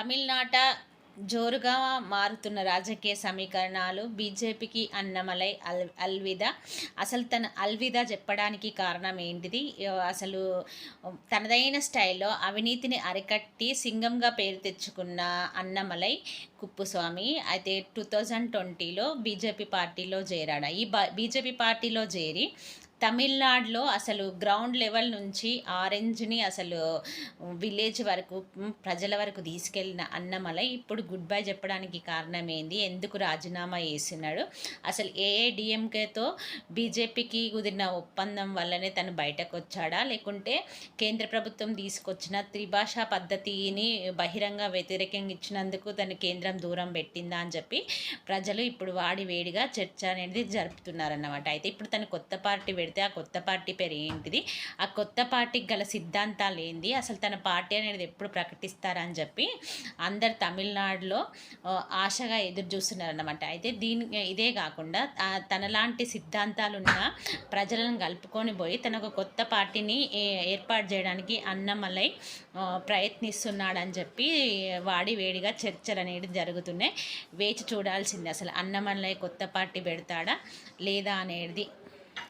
తమిళనాట జోరుగా మారుతున్న రాజకీయ సమీకరణాలు బీజేపీకి అన్నమలై అల్విదా. అసలు తన అల్విదా చెప్పడానికి కారణం ఏంటిది? అసలు తనదైన స్టైల్లో అవినీతిని అరికట్టి సింగంగా పేరు తెచ్చుకున్న అన్నమలై కుప్పుస్వామి అయితే 2020లో బీజేపీ పార్టీలో చేరాడు. ఈ బీజేపీ పార్టీలో చేరి తమిళనాడులో అసలు గ్రౌండ్ లెవెల్ నుంచి ఆరెంజ్ని అసలు విలేజ్ వరకు ప్రజల వరకు తీసుకెళ్ళిన అన్నమలై ఇప్పుడు గుడ్ బై చెప్పడానికి కారణం ఏంది? ఎందుకు రాజీనామా చేసినాడు? అసలు ఏఐడిఎంకేతో బీజేపీకి కుదిరిన ఒప్పందం వల్లనే తను బయటకు వచ్చాడా, లేకుంటే కేంద్ర ప్రభుత్వం తీసుకొచ్చిన త్రిభాషా పద్ధతిని బహిరంగ వ్యతిరేకంగా ఇచ్చినందుకు తను కేంద్రం దూరం పెట్టిందా అని చెప్పి ప్రజలు ఇప్పుడు వాడి వేడిగా చర్చ అనేది జరుపుతున్నారన్నమాట. అయితే ఇప్పుడు తను కొత్త పార్టీ పెడితే ఆ కొత్త పార్టీ పేరు ఏంటిది, ఆ కొత్త పార్టీకి గల సిద్ధాంతాలు ఏంది, అసలు తన పార్టీ అనేది ఎప్పుడు ప్రకటిస్తారని చెప్పి అందరు తమిళనాడులో ఆశగా ఎదురు చూస్తున్నారన్నమాట. అయితే ఇదే కాకుండా తనలాంటి సిద్ధాంతాలున్న ప్రజలను కలుపుకొని పోయి తన ఒక కొత్త పార్టీని ఏర్పాటు చేయడానికి అన్నమలై ప్రయత్నిస్తున్నాడని చెప్పి వాడి వేడిగా చర్చలు అనేది జరుగుతున్నాయి. వేచి చూడాల్సింది అసలు అన్నమలై కొత్త పార్టీ పెడతాడా లేదా అనేది.